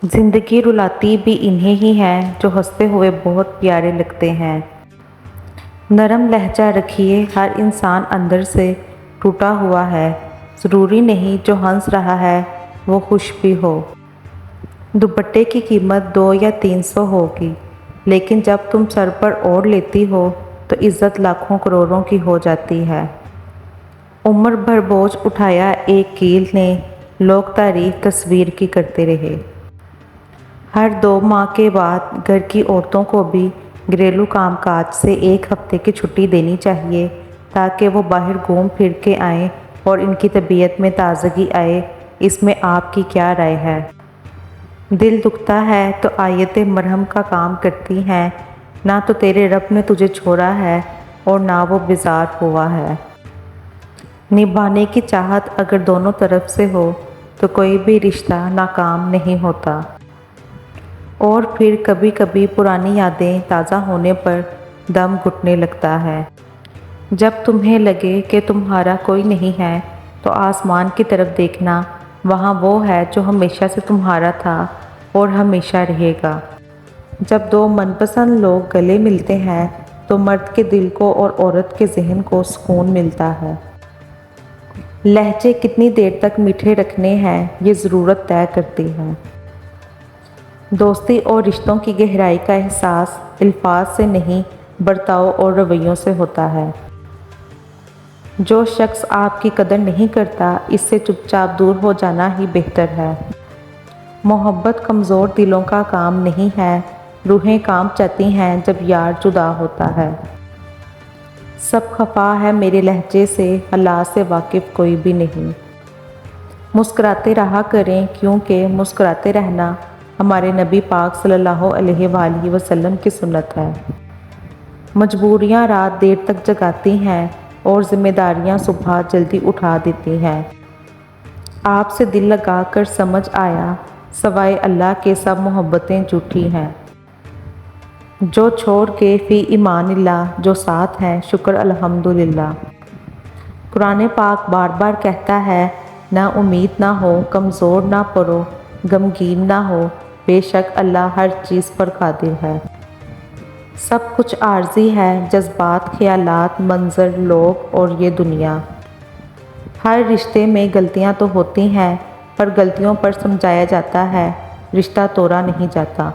زندگی رلاتی بھی انہیں ہی ہیں جو ہنستے ہوئے بہت پیارے لگتے ہیں۔ نرم لہجہ رکھیے، ہر انسان اندر سے ٹوٹا ہوا ہے، ضروری نہیں جو ہنس رہا ہے وہ خوش بھی ہو۔ دوپٹے کی قیمت 200 یا 300 ہوگی، لیکن جب تم سر پر اوڑھ لیتی ہو تو عزت لاکھوں کروڑوں کی ہو جاتی ہے۔ عمر بھر بوجھ اٹھایا ایک کیل نے، لوگ تعریف تصویر کی کرتے رہے۔ ہر 2 ماہ کے بعد گھر کی عورتوں کو بھی گھریلو کام کاج سے 1 ہفتے کی چھٹی دینی چاہیے تاکہ وہ باہر گھوم پھر کے آئیں اور ان کی طبیعت میں تازگی آئے۔ اس میں آپ کی کیا رائے ہے؟ دل دکھتا ہے تو آیتیں مرہم کا کام کرتی ہیں، نہ تو تیرے رب نے تجھے چھوڑا ہے اور نہ وہ بیزار ہوا ہے۔ نبھانے کی چاہت اگر دونوں طرف سے ہو تو کوئی بھی رشتہ ناکام نہیں ہوتا۔ اور پھر کبھی کبھی پرانی یادیں تازہ ہونے پر دم گھٹنے لگتا ہے۔ جب تمہیں لگے کہ تمہارا کوئی نہیں ہے تو آسمان کی طرف دیکھنا، وہاں وہ ہے جو ہمیشہ سے تمہارا تھا اور ہمیشہ رہے گا۔ جب 2 من پسند لوگ گلے ملتے ہیں تو مرد کے دل کو اور عورت کے ذہن کو سکون ملتا ہے۔ لہجے کتنی دیر تک میٹھے رکھنے ہیں یہ ضرورت طے کرتی ہے۔ دوستی اور رشتوں کی گہرائی کا احساس الفاظ سے نہیں، برتاؤ اور رویوں سے ہوتا ہے۔ جو شخص آپ کی قدر نہیں کرتا، اس سے چپ چاپ دور ہو جانا ہی بہتر ہے۔ محبت کمزور دلوں کا کام نہیں ہے، روحیں کانپ جاتی ہیں جب یار جدا ہوتا ہے۔ سب خفا ہے میرے لہجے سے، حالات سے واقف کوئی بھی نہیں۔ مسکراتے رہا کریں کیونکہ مسکراتے رہنا ہمارے نبی پاک صلی اللہ علیہ وآلہ وسلم کی سنت ہے۔ مجبوریاں رات دیر تک جگاتی ہیں اور ذمہ داریاں صبح جلدی اٹھا دیتی ہیں۔ آپ سے دل لگا کر سمجھ آیا، سوائے اللہ کے سب محبتیں جھوٹی ہیں۔ جو چھوڑ کے فی امان اللہ، جو ساتھ ہیں شکر الحمدللہ۔ قرآن پاک بار بار کہتا ہے، نہ امید نہ ہو، کمزور نہ پڑو، غمگین نہ ہو، بے شک اللہ ہر چیز پر قادر ہے۔ سب کچھ عارضی ہے، جذبات، خیالات، منظر، لوگ اور یہ دنیا۔ ہر رشتے میں غلطیاں تو ہوتی ہیں، پر غلطیوں پر سمجھایا جاتا ہے، رشتہ توڑا نہیں جاتا۔